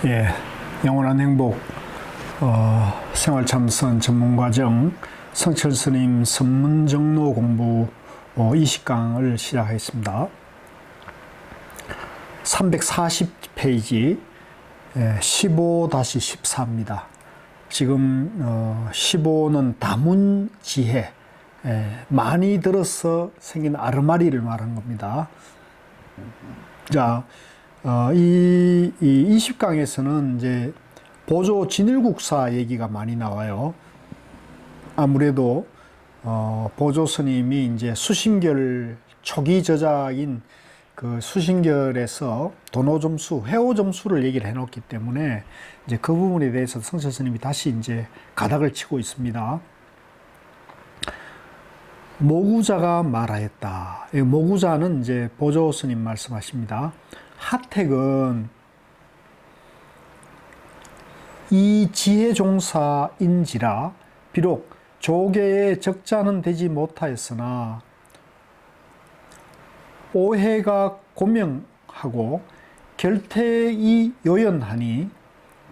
예, 영원한 행복 생활참선 전문과정 성철 스님 선문정로 공부 20강을 시작하겠습니다. 340페이지 15-14입니다. 지금 15는 다문지혜, 많이 들어서 생긴 아르마리를 말한 겁니다. 자, 이 20강에서는 이제 보조 진일국사 얘기가 많이 나와요. 아무래도 보조 스님이 이제 수신결 초기 저작인 그 수신결에서 도노점수, 회오점수를 얘기를 해놓기 때문에 이제 그 부분에 대해서 성철 스님이 다시 이제 가닥을 치고 있습니다. 모구자가 말하였다. 모구자는 이제 보조 스님 말씀하십니다. 하택은 이 지혜종사인지라 비록 조계의 적자는 되지 못하였으나 오해가 고명하고 결태이 요연하니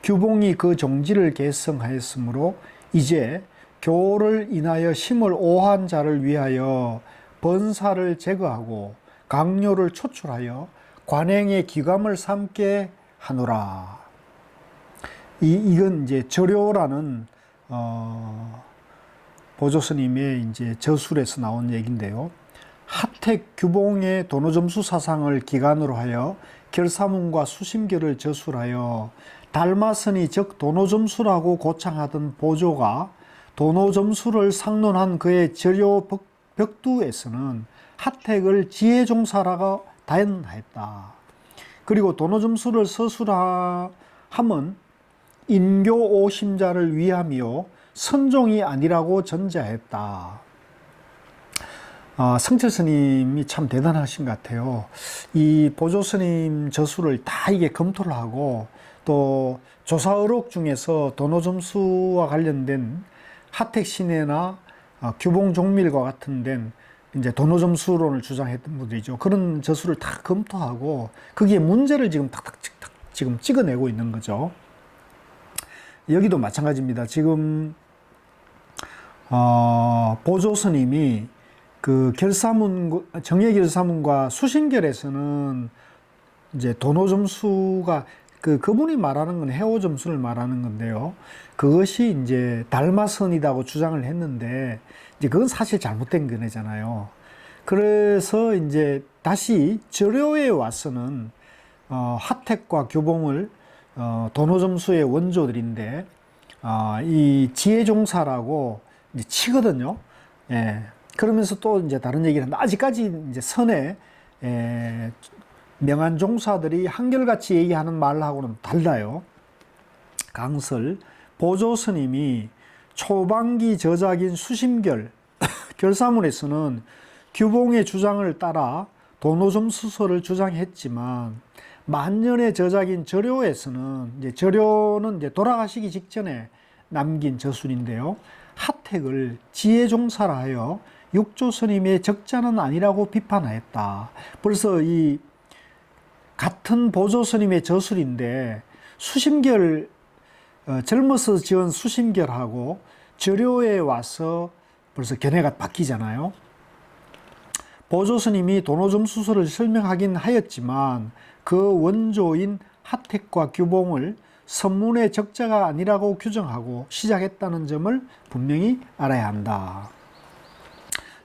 규봉이 그 종지를 계승하였으므로 이제 교를 인하여 심을 오한 자를 위하여 번사를 제거하고 강요를 초출하여 관행의 기감을 삼게 하노라. 이건 이제 절요라는 보조 스님의 이제 저술에서 나온 얘기인데요. 하택 규봉의 도노점수 사상을 기간으로 하여 결사문과 수심결을 저술하여 달마선이 즉 도노점수라고 고창하던 보조가 도노점수를 상론한 그의 절요 벽두에서는 하택을 지혜종사라고 다연하였다. 그리고 도노점수를 서술함은 인교 오심자를 위함이요 선종이 아니라고 전제하였다. 성철 스님이 참 대단하신 것 같아요. 이 보조 스님 저술을 다 이게 검토를 하고 또 조사의록 중에서 도노점수와 관련된 하택신해나 규봉종밀과 같은 데는 이제 도노점수론을 주장했던 분들이죠. 그런 저술을 다 검토하고 거기에 문제를 지금 탁탁 지금 찍어내고 있는 거죠. 여기도 마찬가지입니다. 지금 보조 스님이 그 결사문, 정예결사문과 수신결에서는 이제 도노점수가 그분이 말하는 건 해오점수를 말하는 건데요. 그것이 이제 달마선이라고 주장을 했는데 이제 그건 사실 잘못된 거잖아요. 그래서 이제 다시 절요에 와서는 하택과 규봉을 도노점수의 원조들인데 이 지혜종사라고 이제 치거든요. 예. 그러면서 또 이제 다른 얘기를 하는데 아직까지 이제 선에 명한 종사들이 한결같이 얘기하는 말하고는 달라요. 강설 보조 스님이 초반기 저작인 수심결 결사문에서는 규봉의 주장을 따라 도노점수설을 주장했지만 만년의 저작인 절요에서는 이제 절요는 이제 돌아가시기 직전에 남긴 저술인데요. 하택을 지혜종사라 하여 육조 스님의 적자는 아니라고 비판하였다. 벌써 이 같은 보조 스님의 저술인데 수심결 젊어서 지은 수심결하고 절요에 와서 벌써 견해가 바뀌잖아요. 보조 스님이 도노점수설을 설명하긴 하였지만 그 원조인 하택과 규봉을 선문의 적자가 아니라고 규정하고 시작했다는 점을 분명히 알아야 한다.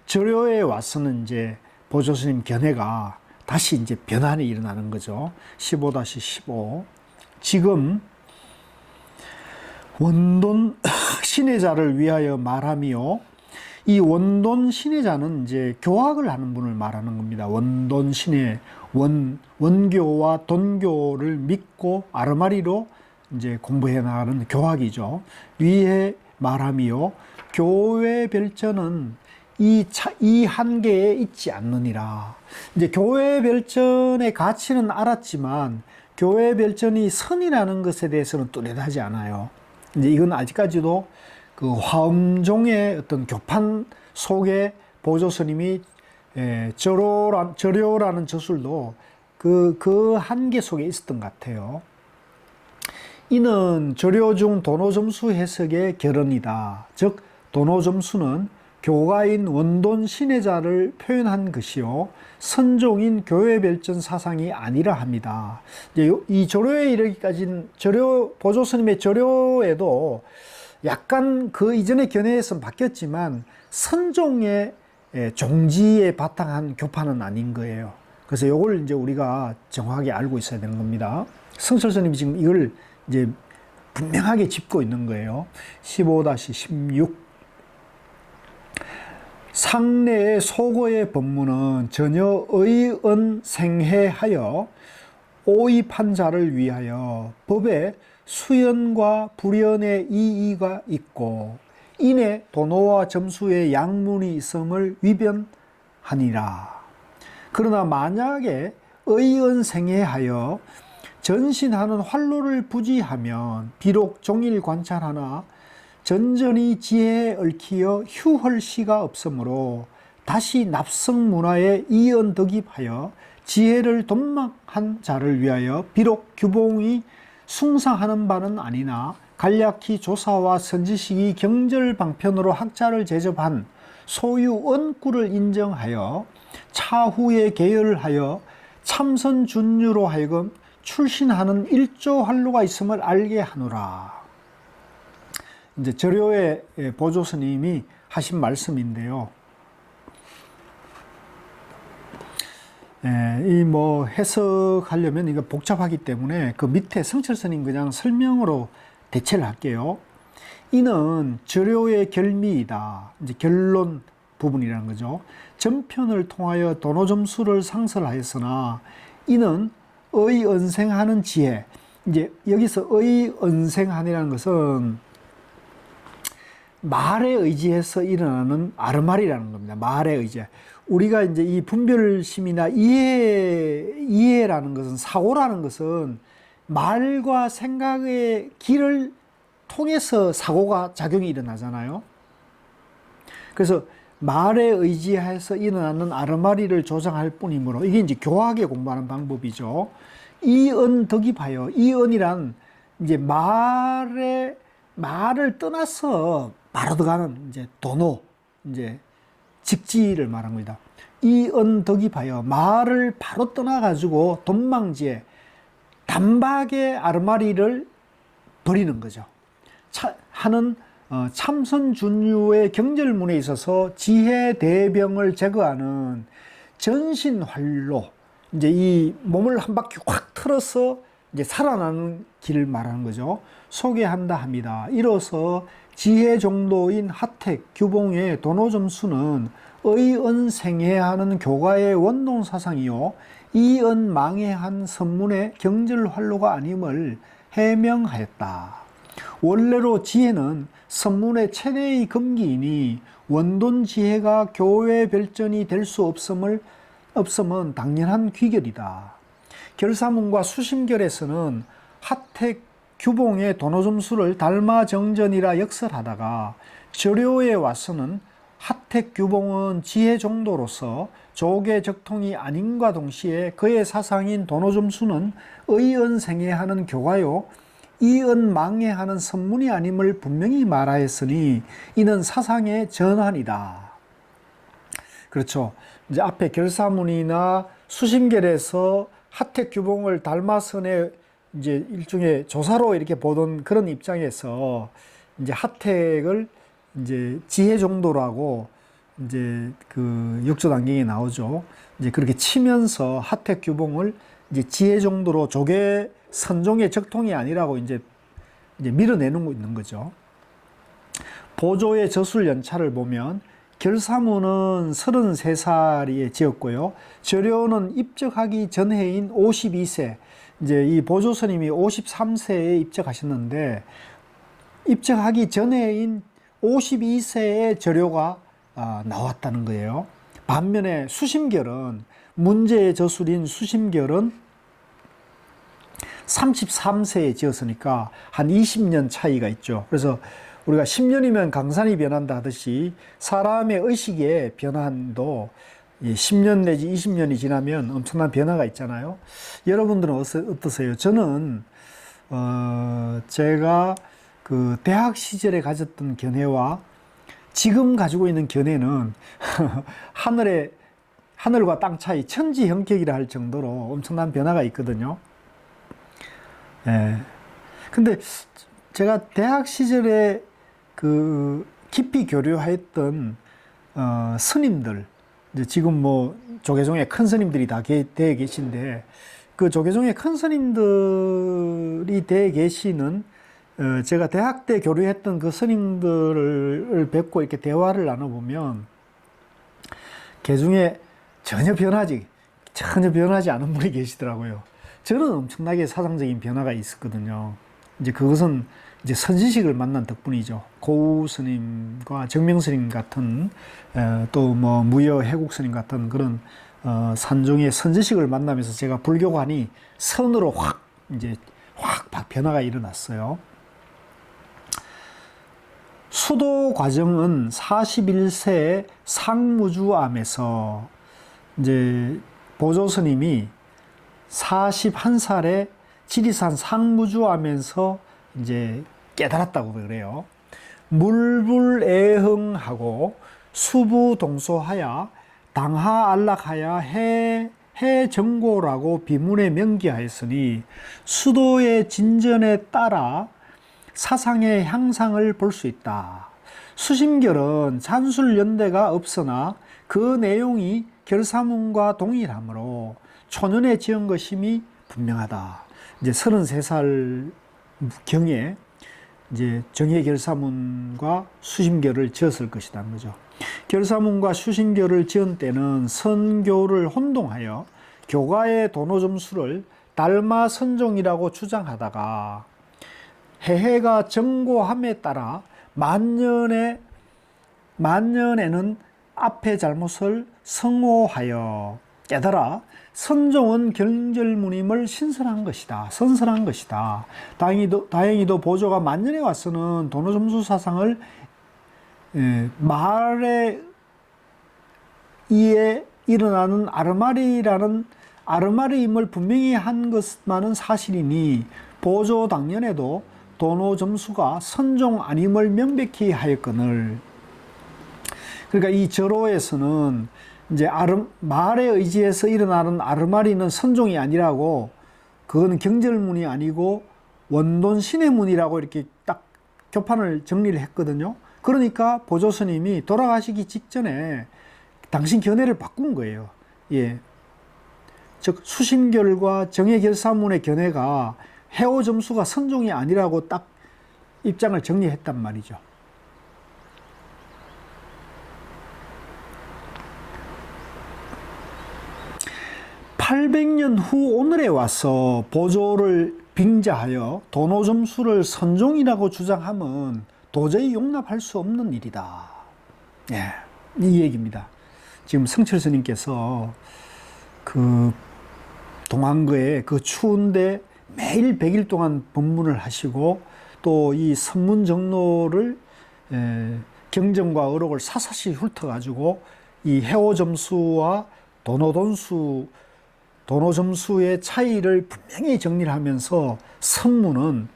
절요에 와서는 이제 보조 스님 견해가 다시 이제 변환이 일어나는 거죠. 15-15. 지금 원돈 신해자를 위하여 말하며 이 원돈 신해자는 이제 교학을 하는 분을 말하는 겁니다. 원돈 신해, 원교와 돈교를 믿고 아르마리로 이제 공부해 나가는 교학이죠. 위에 말하며 교회 별전은 이 한계에 있지 않느니라. 이제 교회 별전의 가치는 알았지만 교회 별전이 선이라는 것에 대해서는 뚜렷하지 않아요. 이제 이건 아직까지도 그 화엄종의 어떤 교판 속에 보조 스님이 절요라는 저술도 그 한계 속에 있었던 것 같아요. 이는 절요 중 도노점수 해석의 결언이다. 즉 도노점수는 교가인 원돈 신해자를 표현한 것이요 선종인 교회별전 사상이 아니라 합니다. 이제 이 절요에 이르기까지는 절요 보조 스님의 절요에도 약간 그 이전의 견해에서 바뀌었지만 선종의 종지에 바탕한 교파는 아닌 거예요. 그래서 이걸 이제 우리가 정확하게 알고 있어야 되는 겁니다. 성철 스님이 지금 이걸 이제 분명하게 짚고 있는 거예요. 15-16 상내의 소거의 법문은 전혀 의언생해하여 오입한 자를 위하여 법에 수연과 불연의 이의가 있고 인에 도노와 점수의 양문이 있음을 위변하니라. 그러나 만약에 의언생해하여 전신하는 활로를 부지하면 비록 종일 관찰하나 전전이 지혜에 얽히여 휴헐시가 없으므로 다시 납성 문화에 이언덕입하여 지혜를 돈막한 자를 위하여 비록 규봉이 숭상하는 바는 아니나 간략히 조사와 선지식이 경절방편으로 학자를 제접한 소유 언구를 인정하여 차후에 계열하여 참선준유로 하여금 출신하는 일조 활로가 있음을 알게 하노라. 이제 절요의 보조 스님이 하신 말씀인데요. 이 뭐 해석하려면 이거 복잡하기 때문에 그 밑에 성철 스님 그냥 설명으로 대체를 할게요. 이는 절요의 결미이다. 이제 결론 부분이라는 거죠. 전편을 통하여 도노점수를 상설하였으나 이는 의언생하는 지혜. 이제 여기서 의언생하니라는 것은 말에 의지해서 일어나는 아르말이라는 겁니다. 말에 의지. 우리가 이제 이 분별심이나 이해라는 것은, 사고라는 것은 말과 생각의 길을 통해서 사고가 작용이 일어나잖아요. 그래서 말에 의지해서 일어나는 아르마리를 조장할 뿐이므로 이게 이제 교학에 공부하는 방법이죠. 이언덕입하여, 이언이란 이제 말을 떠나서 바로 들어가는 이제 도노, 이제 직지를 말한 겁니다. 이언덕입하여 말을 바로 떠나가지고 돈망지에 단박에 아르마리를 버리는 거죠. 하는 참선준유의 경절문에 있어서 지혜 대병을 제거하는 전신활로, 이제 이 몸을 한 바퀴 확 틀어서 이제 살아나는 길을 말하는 거죠. 소개한다 합니다. 이로써 지혜 정도인 하택, 규봉의 도노점수는 의언생해하는 교가의 원동 사상이요 이언망해한 선문의 경절활로가 아님을 해명하였다. 원래로 지혜는 선문의 최대의 금기이니 원돈 지혜가 교회 별전이 될 수 없음은 당연한 귀결이다. 결사문과 수심결에서는 하택 규봉의 도노점수를 달마정전이라 역설하다가 절요에 와서는 하택 규봉은 지혜 정도로서 조계 적통이 아님과 동시에 그의 사상인 도노점수는 의언생해하는 교가요 이언망해하는 선문이 아님을 분명히 말하였으니 이는 사상의 전환이다. 그렇죠. 이제 앞에 결사문이나 수심결에서 하택 규봉을 달마선의 이제 일종의 조사로 이렇게 보던 그런 입장에서 이제 하택을 이제 지혜 정도라고 이제 그 역조단경에 나오죠. 이제 그렇게 치면서 하택 규봉을 이제 지혜 정도로 조계 선종의 적통이 아니라고 이제 밀어내는 있는 거죠. 보조의 저술 연차를 보면 결사문은 33살에 지었고요. 절요는 입적하기 전해인 52세, 이제 이 보조 스님이 53세에 입적하셨는데 입적하기 전해인 52세에 절요가 나왔다는 거예요. 반면에 수심결은 문제의 저술인 수심결은 33세에 지었으니까 한 20년 차이가 있죠. 그래서 우리가 10년이면 강산이 변한다 하듯이 사람의 의식의 변환도 10년 내지 20년이 지나면 엄청난 변화가 있잖아요. 여러분들은 어떠세요? 저는 제가 그 대학 시절에 가졌던 견해와 지금 가지고 있는 견해는 하늘과 땅 차이, 천지형격이라 할 정도로 엄청난 변화가 있거든요. 예. 근데 제가 대학 시절에 그 깊이 교류했던 스님들, 이제 지금 뭐 조계종의 큰 스님들이 다 되어 계신데, 그 조계종의 큰 스님들이 되어 계시는 제가 대학 때 교류했던 그 스님들을 뵙고 이렇게 대화를 나눠보면 그 중에 전혀 변하지 않은 분이 계시더라고요. 저는 엄청나게 사상적인 변화가 있었거든요. 이제 그것은 이제 선지식을 만난 덕분이죠. 고우 스님과 정명 스님 같은 또 뭐 무여 해국 스님 같은 그런 산중의 선지식을 만나면서 제가 불교관이 선으로 확 변화가 일어났어요. 수도 과정은 41세 상무주암에서 이제 보조 스님이 41살에 지리산 상무주암에서 이제 깨달았다고 그래요. 물불애흥하고 수부동소하야 당하안락하야 해정고라고 비문에 명기하였으니 수도의 진전에 따라 사상의 향상을 볼 수 있다. 수심결은 산술연대가 없으나 그 내용이 결사문과 동일하므로 초년에 지은 것임이 분명하다. 이제 33살 경에 이제 정예결사문과 수심결을 지었을 것이라는 거죠. 결사문과 수심결을 지은 때는 선교를 혼동하여 교가의 도노점수를 달마 선종이라고 주장하다가 해해가 정고함에 따라 만년에는 앞의 잘못을 성호하여 깨달아 선종은 경절무님을 선설한 것이다. 다행히도 보조가 만년에 와서는 도노점수 사상을 말에 의해 일어나는 아르마리임을 분명히 한 것만은 사실이니 보조 당년에도 도노점수가 선종 아님을 명백히 하였거늘. 그러니까 이 절호에서는 이제 말에 의지해서 일어나는 아르마리는 선종이 아니라고, 그건 경절문이 아니고 원돈 신해문이라고 이렇게 딱 교판을 정리를 했거든요. 그러니까 보조 스님이 돌아가시기 직전에 당신 견해를 바꾼 거예요. 예. 즉 수심결과 정예결사문의 견해가 해오점수가 선종이 아니라고 딱 입장을 정리했단 말이죠. (800년) 후 오늘에 와서 보조를 빙자하여 도노점수를 선종이라고 주장하면 도저히 용납할 수 없는 일이다. 예, 이 얘기입니다. 지금 성철 스님께서 그 동안거에 그 추운데 매일 100일 동안 법문을 하시고 또 이 선문정로를 경전과 어록을 사사시 훑어가지고 이 해오점수와 도노점수의 차이를 분명히 정리를 하면서 선문은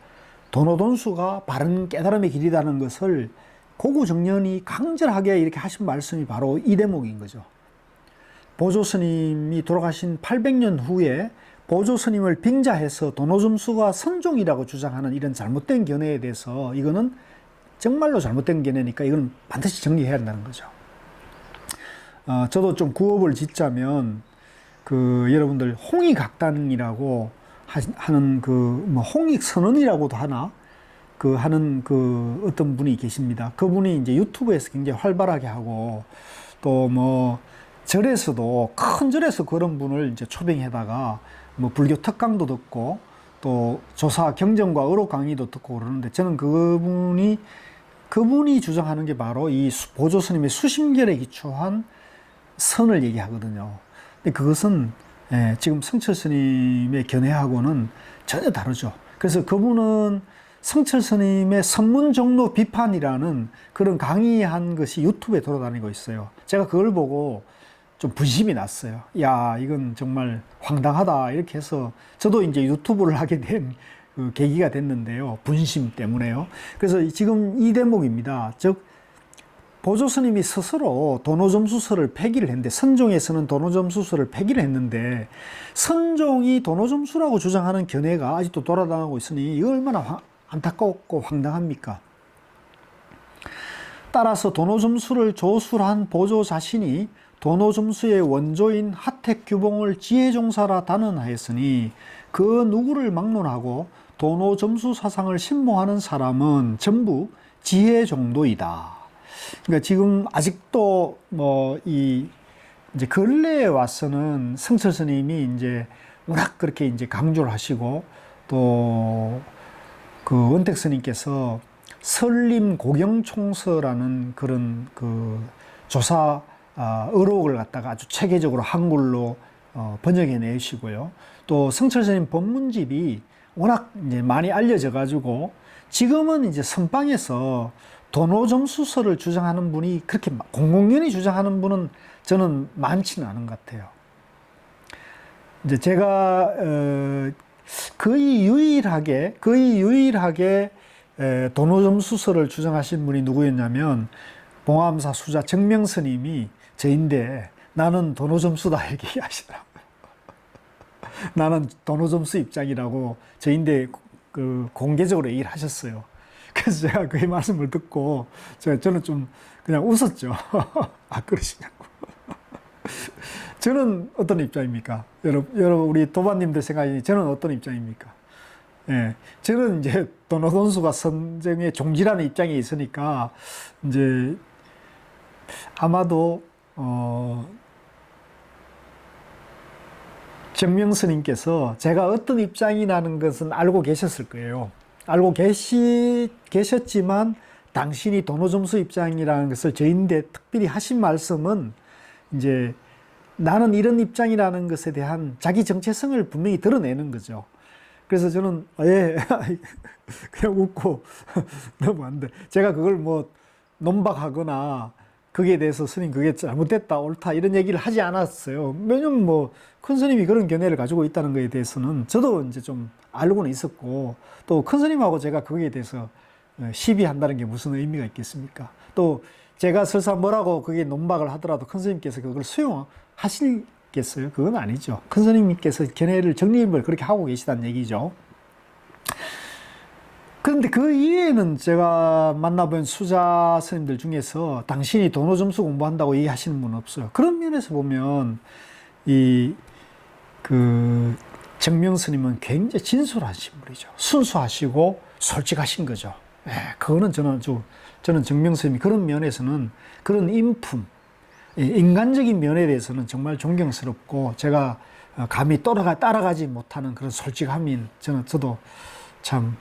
도노점수가 바른 깨달음의 길이라는 것을 고구정년이 강절하게 이렇게 하신 말씀이 바로 이 대목인 거죠. 보조 스님이 돌아가신 800년 후에 보조 스님을 빙자해서 도노점수가 선종이라고 주장하는 이런 잘못된 견해에 대해서 이거는 정말로 잘못된 견해니까 이건 반드시 정리해야 한다는 거죠. 저도 좀 구업을 짓자면 여러분들 홍익학당이라고 하는 뭐 홍익선언이라고도 하나 하는 어떤 분이 계십니다. 그분이 이제 유튜브에서 굉장히 활발하게 하고 또 뭐 절에서도 큰 절에서 그런 분을 이제 초빙해다가 뭐 불교 특강도 듣고 또 조사 경전과 어록 강의도 듣고 그러는데 저는 그분이 주장하는 게 바로 이 보조 스님의 수심결에 기초한 선을 얘기하거든요. 근데 그것은 지금 성철 스님의 견해하고는 전혀 다르죠. 그래서 그분은 성철 스님의 선문정로 비판이라는 그런 강의한 것이 유튜브에 돌아다니고 있어요. 제가 그걸 보고 좀 분심이 났어요. 야, 이건 정말 황당하다. 이렇게 해서 저도 이제 유튜브를 하게 된 그 계기가 됐는데요. 분심 때문에요. 그래서 지금 이 대목입니다. 즉 보조스님이 스스로 도노점수설을 폐기를 했는데, 선종에서는 도노점수설을 폐기를 했는데 선종이 도노점수라고 주장하는 견해가 아직도 돌아다니고 있으니 이거 얼마나 안타깝고 황당합니까? 따라서 도노점수를 조술한 보조 자신이 도노점수의 원조인 하택규봉을 지혜종사라 단언하였으니 그 누구를 막론하고 도노점수 사상을 신봉하는 사람은 전부 지혜정도이다. 그러니까 지금 아직도 이제 근래에 와서는 성철 스님이 이제 워낙 그렇게 이제 강조를 하시고, 또 그 원택 스님께서 설림 고경총서라는 그런 그 조사 의록을 갖다가 아주 체계적으로 한글로 번역해 내시고요. 또 성철 스님 법문집이 워낙 이제 많이 알려져 가지고 지금은 이제 선방에서 도노점수설을 주장하는 분이 그렇게 공공연히 주장하는 분은 저는 많지는 않은 것 같아요. 이제 제가 거의 유일하게 도노점수설을 주장하신 분이 누구였냐면 봉암사 수자 정명스님이 저인데 나는 도노점수다 이렇게 얘기하시더라고요. 나는 도노점수 입장이라고 저인데 그 공개적으로 얘기를 하셨어요. 그래서 제가 그 말씀을 듣고 저는 좀 그냥 웃었죠. 아, 그러시냐고. 저는 어떤 입장입니까? 여러분 우리 도반님들 생각이 저는 어떤 입장입니까? 예, 저는 이제 도노돈수가 선정의 종지라는 입장에 있으니까 이제 아마도 정명스님께서 제가 어떤 입장이라는 것은 알고 계셨을 거예요. 알고 계셨지만 당신이 도노점수 입장이라는 것을 저인데 특별히 하신 말씀은 이제 나는 이런 입장이라는 것에 대한 자기 정체성을 분명히 드러내는 거죠. 그래서 저는 예 그냥 웃고 넘어갔는데, 제가 그걸 뭐 논박하거나 거기에 대해서 스님 그게 잘못됐다 옳다 이런 얘기를 하지 않았어요. 왜냐면 뭐 큰 스님이 그런 견해를 가지고 있다는 것에 대해서는 저도 이제 좀 알고는 있었고, 또 큰 스님하고 제가 거기에 대해서 시비한다는 게 무슨 의미가 있겠습니까? 또 제가 설사 뭐라고 그게 논박을 하더라도 큰 스님께서 그걸 수용하시겠어요? 그건 아니죠. 큰 스님께서 견해를 정립을 그렇게 하고 계시다는 얘기죠. 그런데 그 이외에는 제가 만나본 수자 스님들 중에서 당신이 도노점수 공부한다고 얘기하시는 분은 없어요. 그런 면에서 보면 정명 스님은 굉장히 진솔하신 분이죠. 순수하시고 솔직하신 거죠. 예, 그거는 저는 정명 스님이 그런 면에서는, 그런 인품, 인간적인 면에 대해서는 정말 존경스럽고, 제가 감히 따라가지 못하는 그런 솔직함인 저도 참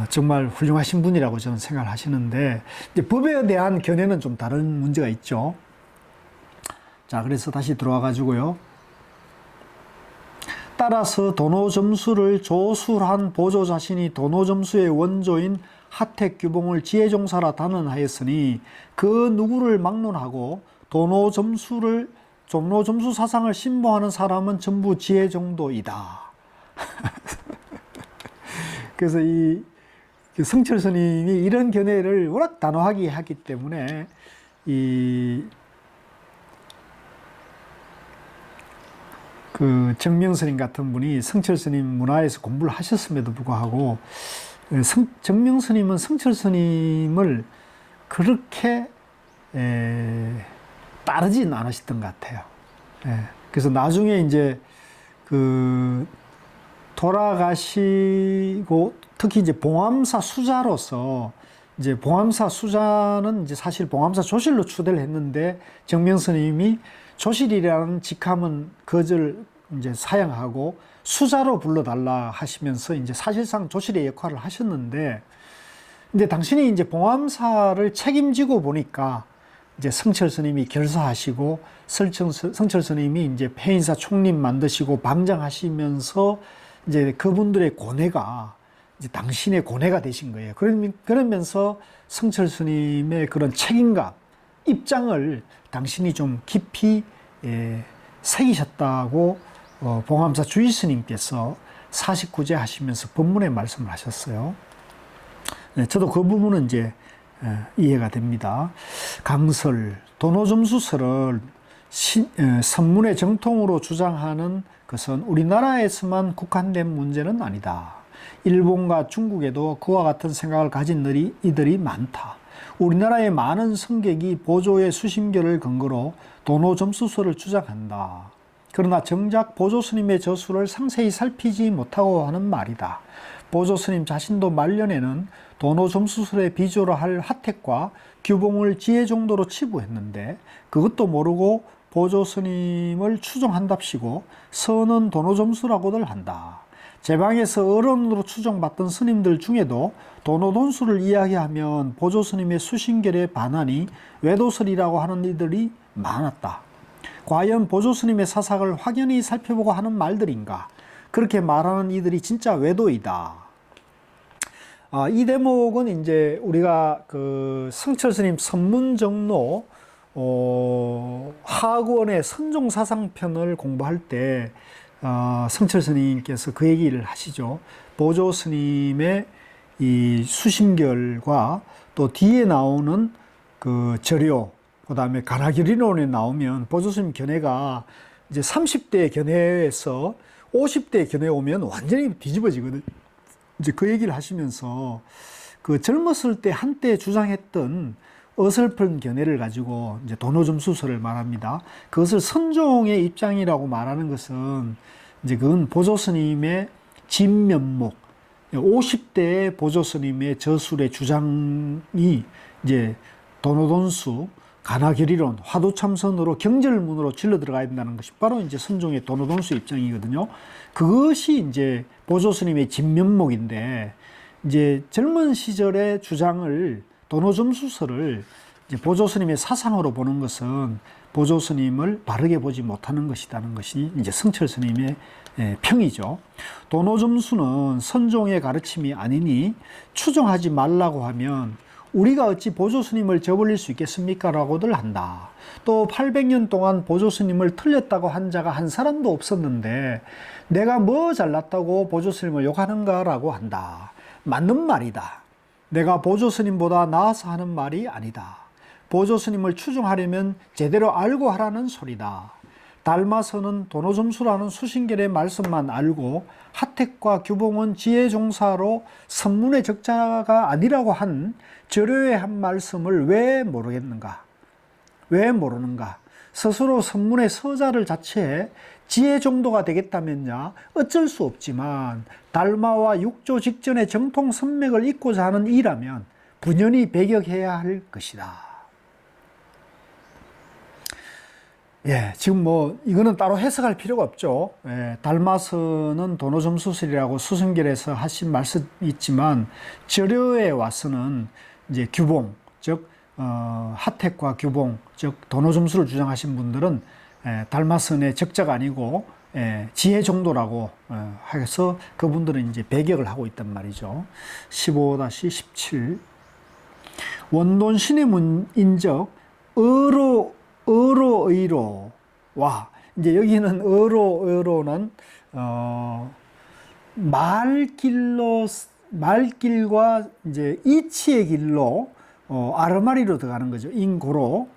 정말 훌륭하신 분이라고 저는 생각을 하시는데, 이제 법에 대한 견해는 좀 다른 문제가 있죠. 자, 그래서 다시 들어와 가지고요. 따라서 도노점수를 조술한 보조 자신이 도노점수의 원조인 하택규봉을 지혜종사라 단언하였으니 그 누구를 막론하고 도노점수 사상을 신봉하는 사람은 전부 지혜정도이다. 그래서 이 성철 스님이 이런 견해를 워낙 단호하게 하기 때문에 그 정명 스님 같은 분이 성철 스님 문화에서 공부를 하셨음에도 불구하고 정명 스님은 성철 스님을 그렇게 따르진 않으셨던 것 같아요. 그래서 나중에 이제 돌아가시고, 특히 이제 봉암사 수자로서, 이제 봉암사 수자는 이제 사실 봉암사 조실로 추대를 했는데 정명 스님이 조실이라는 직함은 거절 이제 사양하고 수자로 불러달라 하시면서 이제 사실상 조실의 역할을 하셨는데, 근데 당신이 이제 봉암사를 책임지고 보니까 이제 성철 스님이 결사하시고 성철 스님이 이제 폐인사 총림 만드시고 방장하시면서 이제 그분들의 고뇌가 이제 당신의 고뇌가 되신 거예요. 그러면서 성철 스님의 그런 책임감, 입장을 당신이 좀 깊이 새기셨다고 봉암사 주의 스님께서 49제 하시면서 법문에 말씀을 하셨어요. 네, 저도 그 부분은 이제 이해가 됩니다. 강설, 도노점수설을 선문의 정통으로 주장하는 것은 우리나라에서만 국한된 문제는 아니다. 일본과 중국에도 그와 같은 생각을 가진 이들이 많다. 우리나라의 많은 성객이 보조의 수심결을 근거로 도노점수설을 주장한다. 그러나 정작 보조스님의 저수를 상세히 살피지 못하고 하는 말이다. 보조스님 자신도 말년에는 도노점수설의 비조로 할 하택과 규봉을 지혜 정도로 치부했는데 그것도 모르고 보조스님을 추종한답시고 선은 도노점수라고들 한다. 제방에서 어른으로 추종받던 스님들 중에도 도노돈수를 이야기하면 보조스님의 수신결에 반하니 외도설이라고 하는 이들이 많았다. 과연 보조스님의 사상을 확연히 살펴보고 하는 말들인가? 그렇게 말하는 이들이 진짜 외도이다. 이 대목은 이제 우리가 그 성철스님 선문정로 하학원의 선종사상편을 공부할 때 성철스님께서 그 얘기를 하시죠. 보조스님의 이 수심결과 또 뒤에 나오는 그 절요, 그 다음에 가나결이론에 나오면 보조스님 견해가 이제 30대 견해에서 50대 견해 오면 완전히 뒤집어지거든. 이제 그 얘기를 하시면서 그 젊었을 때 한때 주장했던 어설픈 견해를 가지고 이제 도노점수설을 말합니다. 그것을 선종의 입장이라고 말하는 것은 이제 그건 보조스님의 진면목, 50대의 보조스님의 저술의 주장이 이제 도노돈수, 가나결이론, 화두참선으로 경절문으로 질러 들어가야 된다는 것이 바로 이제 선종의 도노돈수 입장이거든요. 그것이 이제 보조스님의 진면목인데 이제 젊은 시절의 주장을 도노점수설을 이제 보조스님의 사상으로 보는 것은 보조스님을 바르게 보지 못하는 것이라는 것이 이제 성철스님의 평이죠. 도노점수는 선종의 가르침이 아니니 추종하지 말라고 하면 우리가 어찌 보조스님을 저버릴 수 있겠습니까? 라고들 한다. 또 800년 동안 보조스님을 틀렸다고 한 자가 한 사람도 없었는데 내가 뭐 잘났다고 보조스님을 욕하는가? 라고 한다. 맞는 말이다. 내가 보조스님보다 나아서 하는 말이 아니다. 보조스님을 추종하려면 제대로 알고 하라는 소리다. 달마서는 도노점수라는 수신결의 말씀만 알고 하택과 규봉은 지혜종사로 선문의 적자가 아니라고 한 절요의 한 말씀을 왜 모르겠는가? 왜 모르는가? 스스로 선문의 서자를 자체에 지혜 정도가 되겠다면야 어쩔 수 없지만 달마와 육조 직전의 정통 선맥을 잇고자 하는 이라면 분연히 배격해야 할 것이다. 예, 지금 뭐 이거는 따로 해석할 필요가 없죠. 달마서는 도노점수설이라고 수승결에서 하신 말씀이 있지만 절요에 와서는 이제 규봉, 즉 하택과 규봉, 즉 도노점수를 주장하신 분들은 달마선의 적자가 아니고 지혜 정도라고 해서 그분들은 이제 배격을 하고 있단 말이죠. 15-17 원돈 신의 문인적 의로 와 이제 여기는 의로는 말길과 이제 이치의 길로 아르마리로 들어가는 거죠. 인고로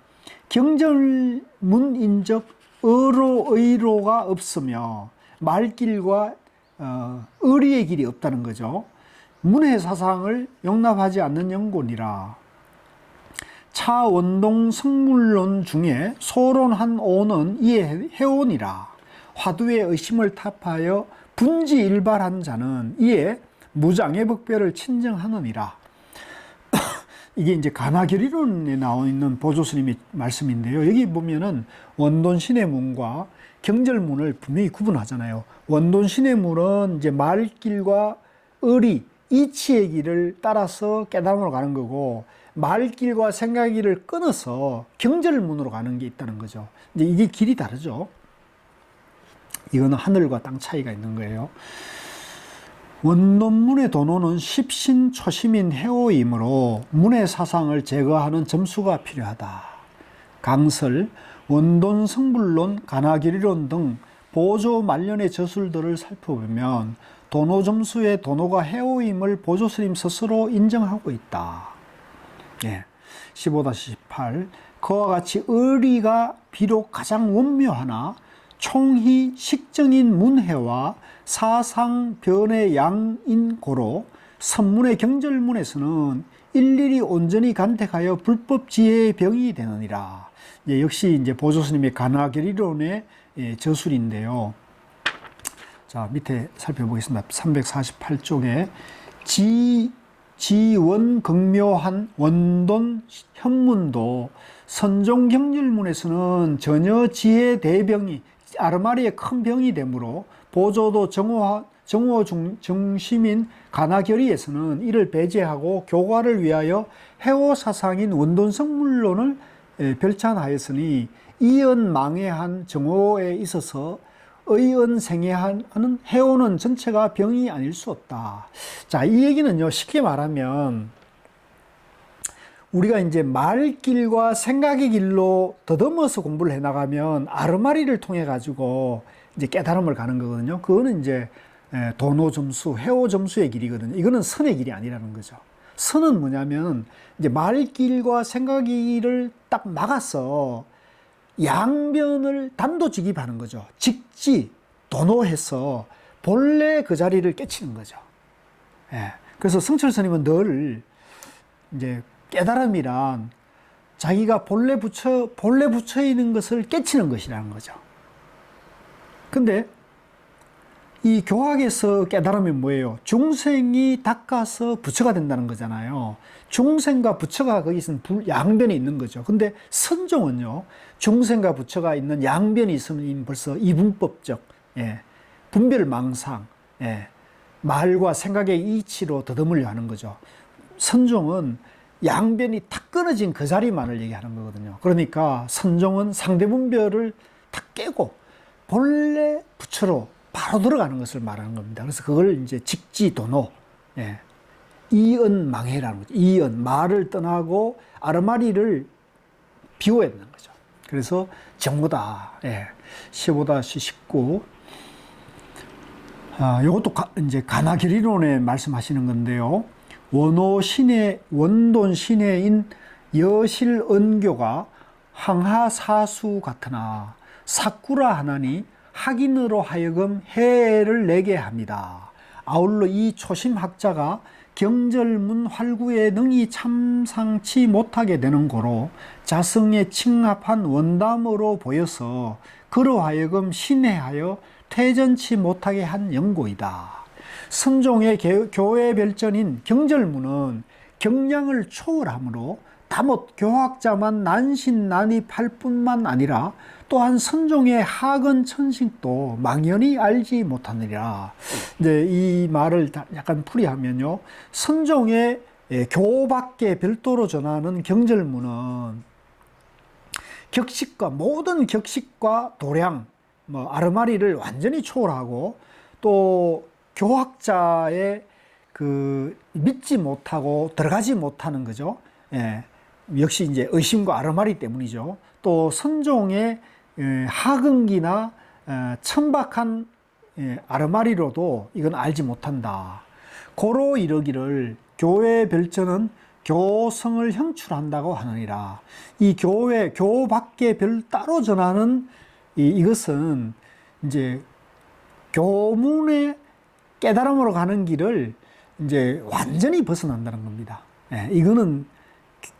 경절문인적 의로가 없으며 말길과 의리의 길이 없다는 거죠. 문의 사상을 용납하지 않는 영곤이라. 차원동 성물론 중에 소론한 오는 이에 해오니라. 화두의 의심을 타파하여 분지일발한 자는 이에 무장의 법배를 친정하느니라. 이게 이제 가나결이론에 나와 있는 보조스님의 말씀인데요. 여기 보면은 원돈신의 문과 경절문을 분명히 구분하잖아요. 원돈신의 문은 이제 말길과 의리, 이치의 길을 따라서 깨달음으로 가는 거고, 말길과 생각의 길을 끊어서 경절문으로 가는 게 있다는 거죠. 이제 이게 길이 다르죠. 이거는 하늘과 땅 차이가 있는 거예요. 원론문의 도노는 십신초심인 해오이므로 문의 사상을 제거하는 점수가 필요하다. 강설, 원돈 성불론, 가나결이론 등 보조 말년의 저술들을 살펴보면 도노점수의 도노가 해오임을 보조스님 스스로 인정하고 있다. 예. 15-18 그와 같이 의리가 비록 가장 원묘하나 총히 식정인 문해와 사상 변의 양인 고로 선문의 경절문에서는 일일이 온전히 간택하여 불법 지혜의 병이 되느니라. 예, 역시 이제 보조스님의 가나결이론의 저술인데요. 자, 밑에 살펴보겠습니다. 348쪽에 지원극묘한 원돈 현문도 선종경률문에서는 전혀 지혜 대병이 아르마리의 큰 병이 되므로 보조도 정오 중심인 가나결의에서는 이를 배제하고 교과를 위하여 해오사상인 원돈성물론을 별찬하였으니 이언망해한 정오에 있어서 의언생해하는 해오는 전체가 병이 아닐 수 없다. 자, 이 얘기는요, 쉽게 말하면 우리가 이제 말길과 생각의 길로 더듬어서 공부를 해나가면 아르마리를 통해 가지고 이제 깨달음을 가는 거거든요. 그거는 이제 도노점수, 해오점수의 길이거든요. 이거는 선의 길이 아니라는 거죠. 선은 뭐냐면 이제 말길과 생각의 길을 딱 막아서 양변을 단도직입하는 거죠. 직지, 도노해서 본래 그 자리를 깨치는 거죠. 예. 그래서 성철 스님은 늘 이제 깨달음이란 자기가 본래 붙여 있는 것을 깨치는 것이라는 거죠. 근데 이 교학에서 깨달음이 뭐예요? 중생이 닦아서 부처가 된다는 거잖아요. 중생과 부처가 거기서 양변이 있는 거죠. 근데 선종은요, 중생과 부처가 있는 양변이 있으면 벌써 이분법적, 예, 분별망상, 예, 말과 생각의 이치로 더듬으려 하는 거죠. 선종은 양변이 탁 끊어진 그 자리만을 얘기하는 거거든요. 그러니까 선종은 상대분별을 탁 깨고 본래 부처로 바로 들어가는 것을 말하는 겁니다. 그래서 그걸 이제 직지도노, 예, 이언망해라는 거죠. 이언, 말을 떠나고 아르마리를 비워야 되는 거죠. 그래서 정보다. 예, 15-19. 요것도 이제 가나결이론에 말씀하시는 건데요. 원돈 신해인 여실언교가 항하사수 같으나 사꾸라 하나니 학인으로 하여금 해를 내게 합니다. 아울러 이 초심학자가 경절문 활구에 능히 참상치 못하게 되는 고로 자성에 칭합한 원담으로 보여서 그로 하여금 신해하여 퇴전치 못하게 한 연고이다. 선종의 교회 별전인 경절문은 경량을 초월하므로 다못 교학자만 난신난입할 뿐만 아니라 또한 선종의 하근 천식도 망연히 알지 못하느니라. 이제 이 말을 약간 풀이하면요, 선종의 교밖에 별도로 전하는 경절문은 격식과 모든 격식과 도량, 아르마리를 완전히 초월하고 또 교학자의 그 믿지 못하고 들어가지 못하는 거죠. 예, 역시 이제 의심과 아르마리 때문이죠. 또 선종의 하근기나 천박한 아르마리로도 이건 알지 못한다. 고로 이르기를 교회 별전은 교성을 형출한다고 하느니라. 이 교 밖에 별 따로 전하는 이것은 이제 교문의 깨달음으로 가는 길을 이제 완전히 벗어난다는 겁니다. 예, 이거는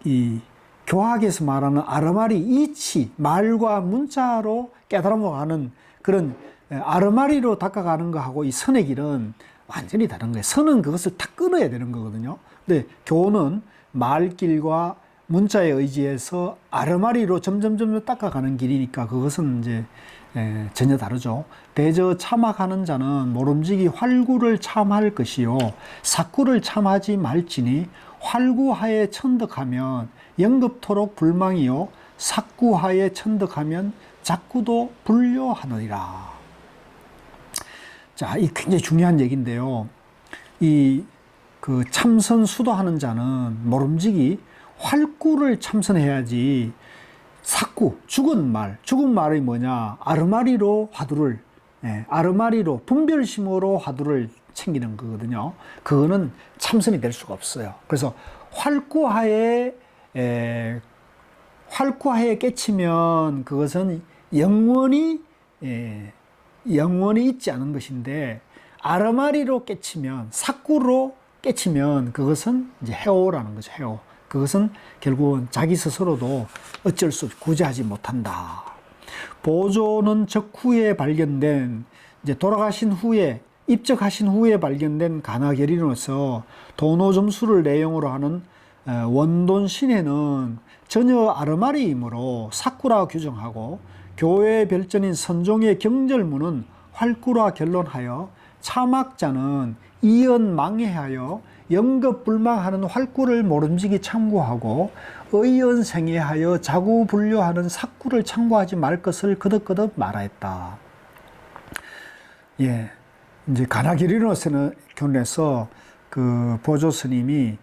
이 교학에서 말하는 아르마리 이치, 말과 문자로 깨달음으로 가는 그런 아르마리로 닦아가는 거하고 이 선의 길은 완전히 다른 거예요. 선은 그것을 다 끊어야 되는 거거든요. 근데 교는 말길과 문자에 의지해서 아르마리로 점점 닦아가는 길이니까 그것은 이제 전혀 다르죠. 대저 참학하는 자는 모름지기 활구를 참할 것이요 사구를 참하지 말지니 활구하에 천득하면 영급토록 불망이요 사구하에 천득하면 작구도 불료하느니라. 자, 이 굉장히 중요한 얘기인데요. 이 그 참선 수도하는 자는 모름지기 활구를 참선해야지 사구, 죽은 말이 뭐냐? 아르마리로 화두를, 아르마리로 분별심으로 화두를 챙기는 거거든요. 그거는 참선이 될 수가 없어요. 그래서 활구하에 깨치면 그것은 영원히 있지 않은 것인데, 아르마리로 깨치면, 사꾸로 깨치면 그것은 이제 해오라는 거죠. 해오. 그것은 결국은 자기 스스로도 어쩔 수 없이 구제하지 못한다. 보조는 적후에 발견된, 이제 돌아가신 후에, 입적하신 후에 발견된 가나결의로서 도노점수를 내용으로 하는 원돈 신해는 전혀 아르마리이므로 사꾸라 규정하고, 교회의 별전인 선종의 경절문은 활구라 결론하여, 차막자는 이연 망해하여 영겁불망하는 활구를 모름지기 참고하고, 의연생해하여 자구분류하는 사꾸를 참고하지 말 것을 거듭거듭 말하였다. 예, 이제 가나기리노스는 교훈에서 그 보조 스님이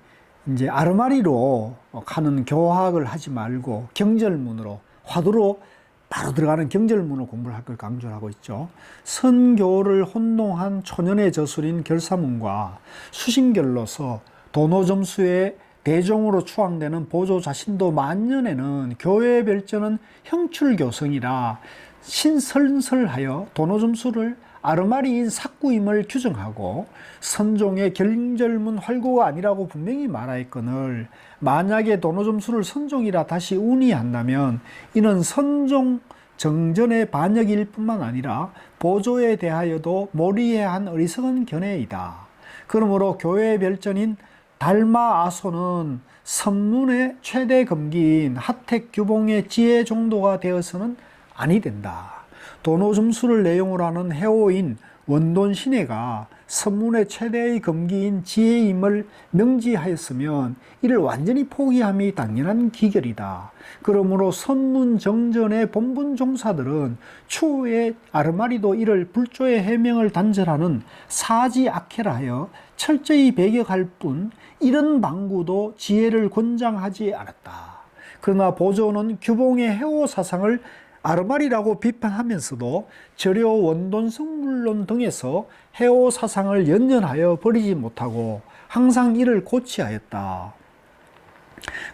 이제 아르마리로 가는 교학을 하지 말고 경절문으로, 화두로 바로 들어가는 경절문으로 공부를 할 걸 강조를 하고 있죠. 선교를 혼동한 초년의 저술인 결사문과 수신결로서 도노점수의 대종으로 추앙되는 보조 자신도 만년에는 교회의 별전은 형출교성이라 신설설하여 도노점수를 아르마리인 사꾸임을 규정하고, 선종의 경절문 활구가 아니라고 분명히 말하였거늘, 만약에 도노점수를 선종이라 다시 운이한다면 이는 선종 정전의 반역일 뿐만 아니라 보조에 대하여도 몰이해한 어리석은 견해이다. 그러므로 교회의 별전인 달마아소는 선문의 최대 검기인 하택 규봉의 지혜 정도가 되어서는 아니 된다. 도노점수를 내용으로 하는 해오인 원돈 신해가 선문의 최대의 검기인 지혜임을 명지하였으면 이를 완전히 포기함이 당연한 기결이다. 그러므로 선문 정전의 본분 종사들은 추후에 아르마리도 이를 불조의 해명을 단절하는 사지 악해라 하여 철저히 배격할 뿐, 이런 방구도 지혜를 권장하지 않았다. 그러나 보조는 규봉의 해오 사상을 아르마리라고 비판하면서도 절요 원돈 성물론 등에서 해오 사상을 연연하여 버리지 못하고 항상 이를 고치하였다.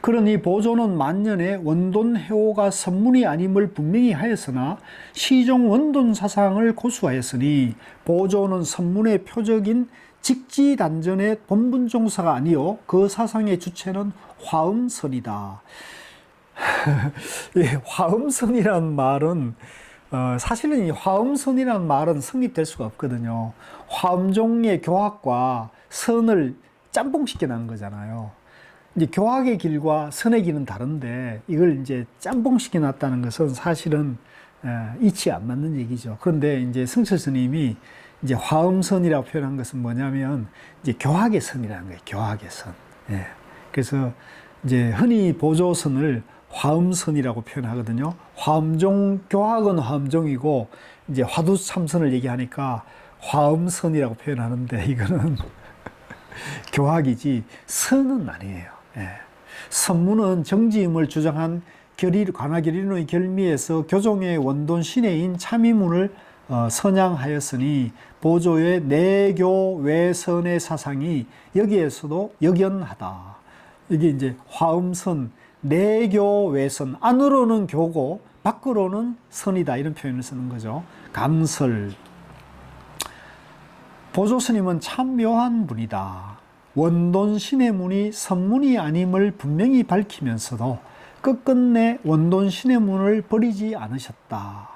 그러니 보조는 만년에 원돈 해오가 선문이 아님을 분명히 하였으나 시종 원돈 사상을 고수하였으니, 보조는 선문의 표적인 직지단전의 본분종사가 아니요 그 사상의 주체는 화음선이다. 예, 화음선이라는 말은 사실은 이 화음선이라는 말은 성립될 수가 없거든요. 화음종의 교학과 선을 짬뽕시켜 놓은 거잖아요. 이제 교학의 길과 선의 길은 다른데 이걸 이제 짬뽕시켜 놨다는 것은 사실은 이치에 안 맞는 얘기죠. 그런데 이제 성철 스님이 이제 화음선이라고 표현한 것은 뭐냐면 이제 교학의 선이라는 거예요. 교학의 선. 예. 그래서 이제 흔히 보조선을 화음선이라고 표현하거든요. 화음종, 교학은 화음종이고 이제 화두참선을 얘기하니까 화음선이라고 표현하는데 이거는 교학이지 선은 아니에요. 예. 선문은 정지임을 주장한 관화결의론의 결미에서 교종의 원돈 신해인 참의문을 선양하였으니, 보조의 내교 외선의 사상이 여기에서도 역연하다. 이게 이제 화음선, 내교 외선, 안으로는 교고 밖으로는 선이다, 이런 표현을 쓰는 거죠. 감설. 보조 스님은 참 묘한 분이다. 원돈 신해문이 선문이 아님을 분명히 밝히면서도 끝끝내 원돈 신해문을 버리지 않으셨다.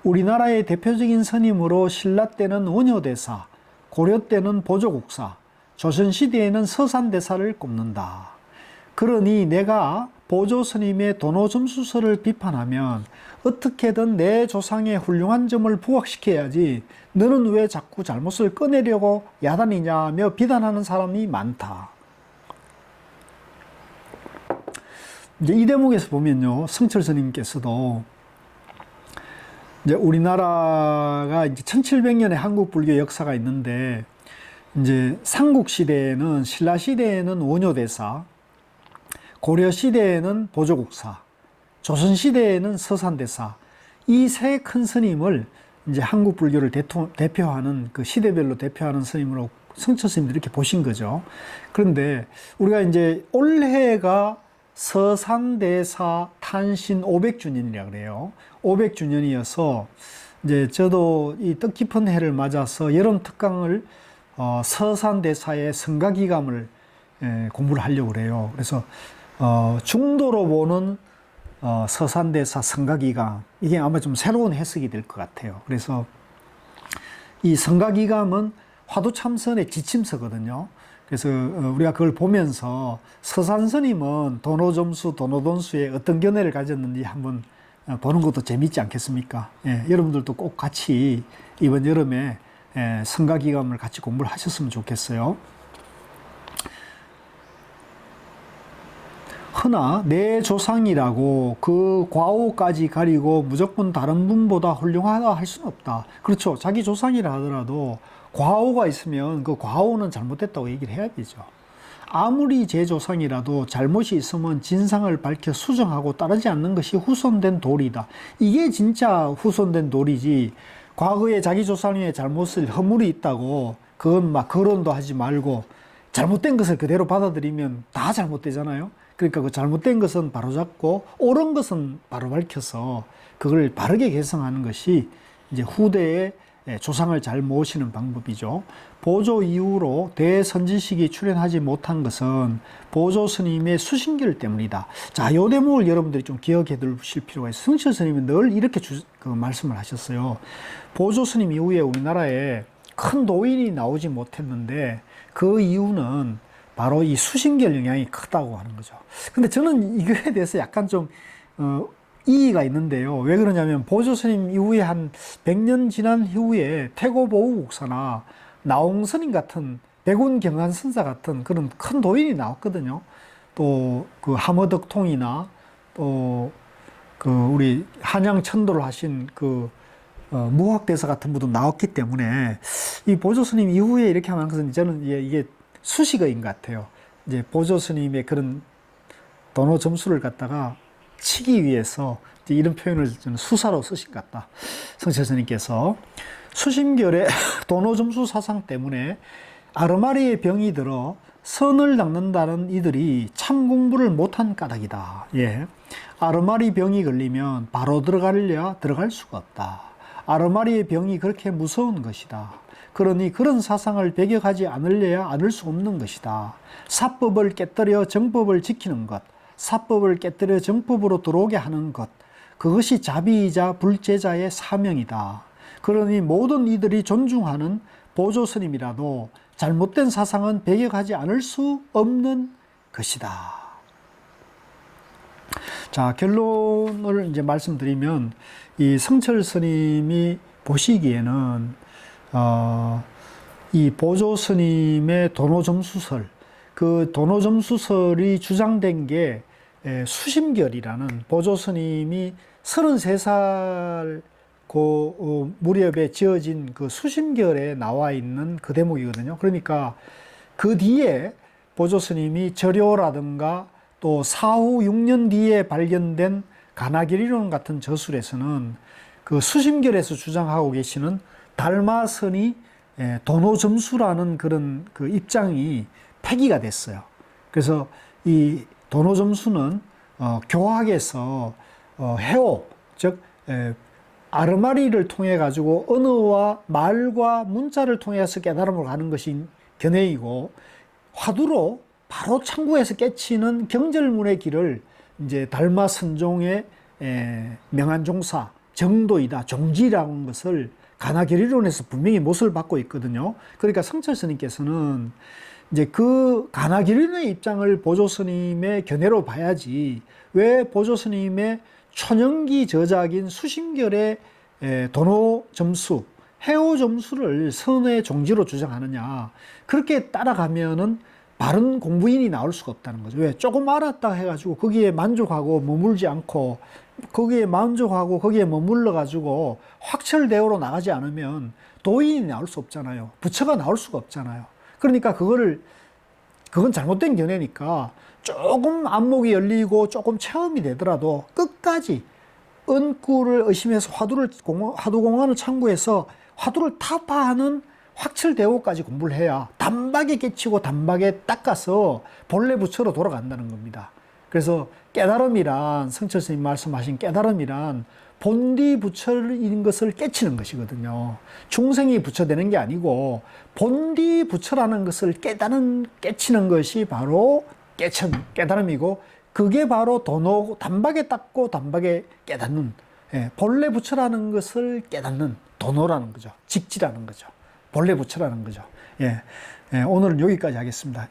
우리나라의 대표적인 스님으로 신라 때는 원효대사, 고려 때는 보조국사, 조선시대에는 서산대사를 꼽는다. 그러니 내가 보조 스님의 도노점수설을 비판하면 어떻게든 내 조상의 훌륭한 점을 부각시켜야지, 너는 왜 자꾸 잘못을 꺼내려고 야단이냐며 비난하는 사람이 많다. 이제 이 대목에서 보면요, 성철 스님께서도 이제 우리나라가 이제 1700년의 한국 불교 역사가 있는데, 이제 삼국 시대에는, 신라 시대에는 원효대사, 고려 시대에는 보조국사, 조선 시대에는 서산대사, 이 세 큰 스님을 이제 한국 불교를 대표하는 그 시대별로 대표하는 스님으로 성철 스님들이 이렇게 보신 거죠. 그런데 우리가 이제 올해가 서산대사 탄신 500주년이라 그래요. 500주년이어서 이제 저도 이 뜻깊은 해를 맞아서 여름 특강을 서산대사의 성가기감을 공부를 하려고 그래요. 그래서 중도로 보는 서산대사 성가기감, 이게 아마 좀 새로운 해석이 될 것 같아요. 그래서 이 성가기감은 화두참선의 지침서거든요. 그래서 우리가 그걸 보면서 서산스님은 도노점수, 도노돈수에 어떤 견해를 가졌는지 한번 보는 것도 재밌지 않겠습니까? 예, 여러분들도 꼭 같이 이번 여름에 성가기감을 같이 공부를 하셨으면 좋겠어요. 허나 내 조상이라고 그 과오까지 가리고 무조건 다른 분보다 훌륭하다 할 수는 없다. 그렇죠. 자기 조상이라 하더라도 과오가 있으면 그 과오는 잘못됐다고 얘기를 해야 되죠. 아무리 제 조상이라도 잘못이 있으면 진상을 밝혀 수정하고 따르지 않는 것이 후손된 도리다. 이게 진짜 후손된 도리지, 과거에 자기 조상의 잘못을 허물이 있다고 그건 막 거론도 하지 말고 잘못된 것을 그대로 받아들이면 다 잘못되잖아요. 그러니까 그 잘못된 것은 바로잡고 옳은 것은 바로 밝혀서 그걸 바르게 개성하는 것이 이제 후대의 조상을 잘 모시는 방법이죠. 보조 이후로 대선지식이 출현하지 못한 것은 보조 스님의 수신결 때문이다. 자, 요 대목을 여러분들이 좀 기억해 두실 필요가 있어요. 성철 스님은 늘 이렇게 말씀을 하셨어요. 보조 스님 이후에 우리나라에 큰 도인이 나오지 못했는데 그 이유는 바로 이 수신결 영향이 크다고 하는 거죠. 근데 저는 이거에 대해서 약간 좀 이의가 있는데요. 왜 그러냐면 보조 스님 이후에 한 100년 지난 이후에 태고보우국사나 나홍 스님 같은 백운 경한 선사 같은 그런 큰 도인이 나왔거든요. 또 그 함어덕통이나 또 그 우리 한양 천도를 하신 그 무학대사 같은 분도 나왔기 때문에 이 보조 스님 이후에 이렇게 하는 것은 저는 이게 수식어인 것 같아요. 이제 보조 스님의 그런 도노 점수를 갖다가 치기 위해서 이런 표현을 저는 수사로 쓰신 것 같다. 성철 스님께서 수심결의 도노 점수 사상 때문에 아르마리의 병이 들어 선을 닦는다는 이들이 참 공부를 못한 까닭이다. 예. 아르마리 병이 걸리면 바로 들어가려 들어갈 수가 없다. 아르마리의 병이 그렇게 무서운 것이다. 그러니 그런 사상을 배격하지 않으려야 않을 수 없는 것이다. 사법을 깨뜨려 정법을 지키는 것, 사법을 깨뜨려 정법으로 들어오게 하는 것, 그것이 자비이자 불제자의 사명이다. 그러니 모든 이들이 존중하는 보조 스님이라도 잘못된 사상은 배격하지 않을 수 없는 것이다. 자, 결론을 이제 말씀드리면 이 성철 스님이 보시기에는 이 보조 스님의 도노점수설, 그 도노점수설이 주장된 게 수심결이라는 보조 스님이 33살 그 무렵에 지어진 그 수심결에 나와 있는 그 대목이거든요. 그러니까 그 뒤에 보조 스님이 절요라든가 또 사후 6년 뒤에 발견된 가나결이론 같은 저술에서는 그 수심결에서 주장하고 계시는 달마선이 도노점수라는 그런 그 입장이 폐기가 됐어요. 그래서 이 도노점수는 교학에서 해오, 즉 아르마리를 통해 가지고 언어와 말과 문자를 통해서 깨달음을 가는 것이 견해이고, 화두로 바로 창구에서 깨치는 경절문의 길을 이제 달마 선종의 명한종사 정도이다, 종지라는 것을 가나결이론에서 분명히 못을 받고 있거든요. 그러니까 성철 스님께서는 이제 그 가나결이론의 입장을 보조 스님의 견해로 봐야지, 왜 보조 스님의 초년기 저작인 수심결의 도노 점수, 해오 점수를 선의 종지로 주장하느냐. 그렇게 따라가면은 바른 공부인이 나올 수가 없다는 거죠. 왜? 조금 알았다 해가지고 거기에 만족하고 머물지 않고, 거기에 만족하고 거기에 머물러 가지고 확철대오로 나가지 않으면 도인이 나올 수 없잖아요. 부처가 나올 수가 없잖아요. 그러니까 그건 잘못된 견해니까 조금 안목이 열리고 조금 체험이 되더라도 끝까지 은구를 의심해서 화두공안을 참고해서 화두를 타파하는 확철대오까지 공부를 해야 단박에 깨치고 단박에 닦아서 본래 부처로 돌아간다는 겁니다. 그래서 깨달음이란, 성철 스님 말씀하신 깨달음이란 본디 부처인 것을 깨치는 것이거든요. 중생이 부처 되는 게 아니고 본디 부처라는 것을 깨치는 것이 바로 깨달음이고, 그게 바로 도노, 단박에 닦고 단박에 깨닫는, 본래 부처라는 것을 깨닫는 도노라는 거죠. 직지라는 거죠. 본래 부처라는 거죠. 오늘은 여기까지 하겠습니다.